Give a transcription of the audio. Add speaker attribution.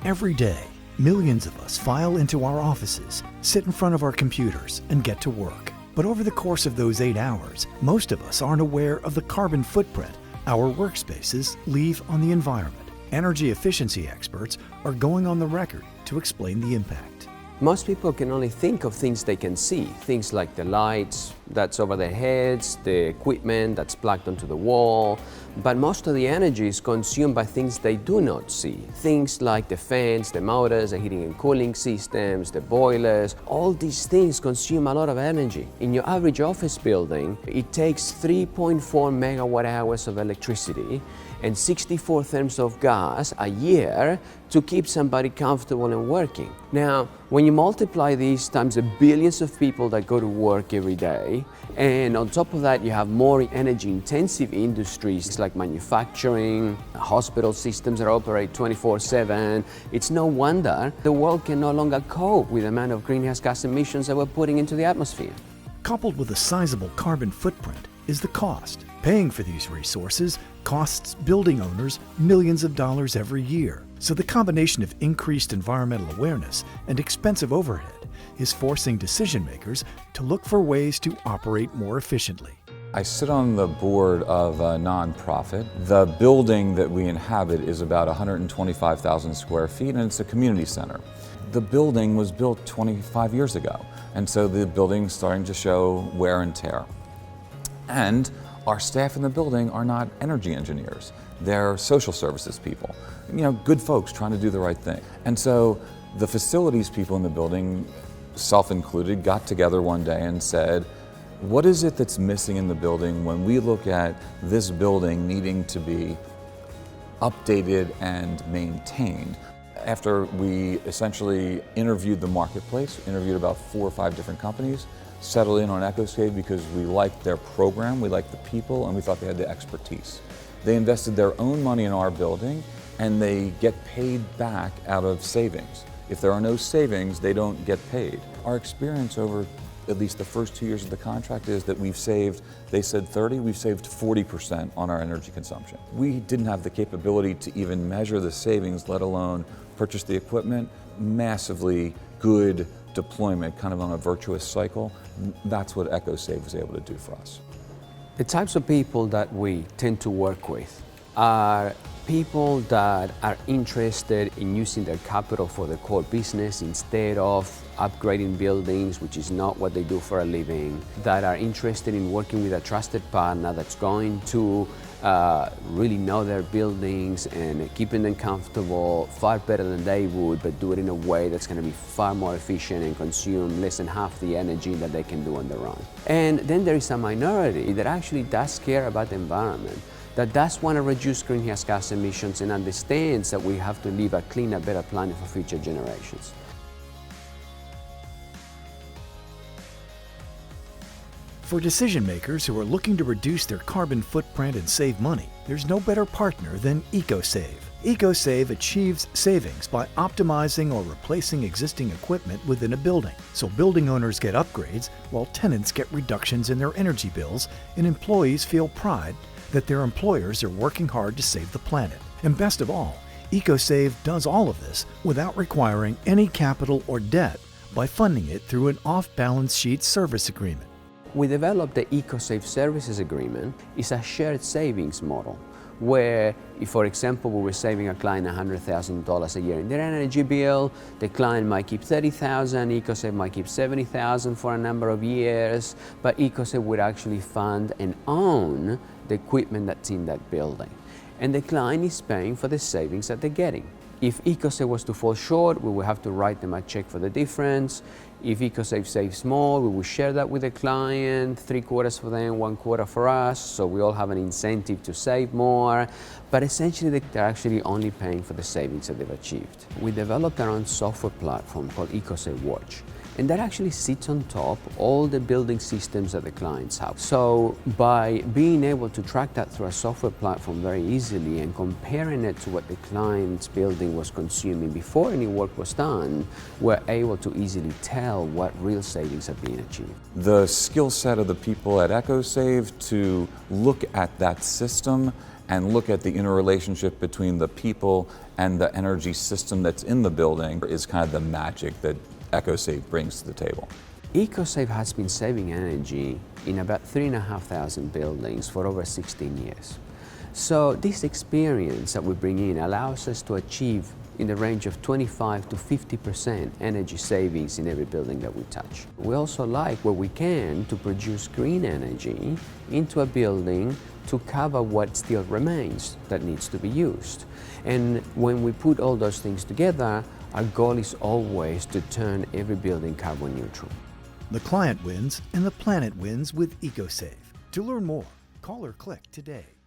Speaker 1: Every day, millions of us file into our offices, sit in front of our computers, and get to work. But over the course of those 8 hours, most of us aren't aware of the carbon footprint our workspaces leave on the environment. Energy efficiency experts are going on the record to explain the impact.
Speaker 2: Most people can only think of things they can see, things like the lights that's over their heads, the equipment that's plugged onto the wall, but most of the energy is consumed by things they do not see. Things like the fans, the motors, the heating and cooling systems, the boilers, all these things consume a lot of energy. In your average office building, it takes 3.4 megawatt hours of electricity and 64 therms of gas a year to keep somebody comfortable and working. Now, when you multiply these times the billions of people that go to work every day, and on top of that you have more energy intensive industries like manufacturing, hospital systems that operate 24/7, it's no wonder the world can no longer cope with the amount of greenhouse gas emissions that we're putting into the atmosphere.
Speaker 1: Coupled with a sizable carbon footprint is the cost. Paying for these resources costs building owners millions of dollars every year. So the combination of increased environmental awareness and expensive overhead is forcing decision makers to look for ways to operate more efficiently.
Speaker 3: I sit on the board of a nonprofit. The building that we inhabit is about 125,000 square feet, and it's a community center. The building was built 25 years ago, and so the building's starting to show wear and tear. And our staff in the building are not energy engineers. They're social services people, good folks trying to do the right thing. And so the facilities people in the building, self-included, got together one day and said, what is it that's missing in the building when we look at this building needing to be updated and maintained? After we essentially interviewed the marketplace, interviewed about 4 or 5 different companies, settled in on Ecosave because we liked their program, we liked the people, and we thought they had the expertise. They invested their own money in our building, and they get paid back out of savings. If there are no savings, they don't get paid. Our experience over at least the first 2 years of the contract is that we've saved, they said 30, we've saved 40% on our energy consumption. We didn't have the capability to even measure the savings, let alone purchase the equipment. Massively good deployment, kind of on a virtuous cycle. That's what Ecosave was able to do for us.
Speaker 2: The types of people that we tend to work with are people that are interested in using their capital for the core business instead of upgrading buildings, which is not what they do for a living, that are interested in working with a trusted partner that's going to really know their buildings and keeping them comfortable far better than they would, but do it in a way that's going to be far more efficient and consume less than half the energy that they can do on their own. And then there is a minority that actually does care about the environment, that does want to reduce greenhouse gas emissions and understands that we have to leave a cleaner, better planet for future generations.
Speaker 1: For decision makers who are looking to reduce their carbon footprint and save money, there's no better partner than Ecosave. Ecosave achieves savings by optimizing or replacing existing equipment within a building, so building owners get upgrades while tenants get reductions in their energy bills and employees feel pride that their employers are working hard to save the planet. And best of all, Ecosave does all of this without requiring any capital or debt by funding it through an off-balance sheet service agreement.
Speaker 2: We developed the Ecosave Services Agreement. It's a shared savings model where, if, for example, we were saving a client $100,000 a year in their energy bill, the client might keep $30,000, Ecosave might keep $70,000 for a number of years, but Ecosave would actually fund and own the equipment that's in that building. And the client is paying for the savings that they're getting. If Ecosave was to fall short, we would have to write them a check for the difference. If Ecosave saves more, we will share that with the client, 3/4 for them, 1/4 for us, so we all have an incentive to save more. But essentially, they're actually only paying for the savings that they've achieved. We developed our own software platform called Ecosave Watch, and that actually sits on top all the building systems that the clients have. So by being able to track that through a software platform very easily and comparing it to what the client's building was consuming before any work was done, we're able to easily tell what real savings are being achieved.
Speaker 3: The skill set of the people at Ecosave to look at that system and look at the interrelationship between the people and the energy system that's in the building is kind of the magic that Ecosave brings to the table.
Speaker 2: Ecosave has been saving energy in about 3,500 buildings for over 16 years. So this experience that we bring in allows us to achieve in the range of 25 to 50% energy savings in every building that we touch. We also like, where we can, to produce green energy into a building to cover what still remains that needs to be used. And when we put all those things together, our goal is always to turn every building carbon neutral.
Speaker 1: The client wins and the planet wins with Ecosave. To learn more, call or click today.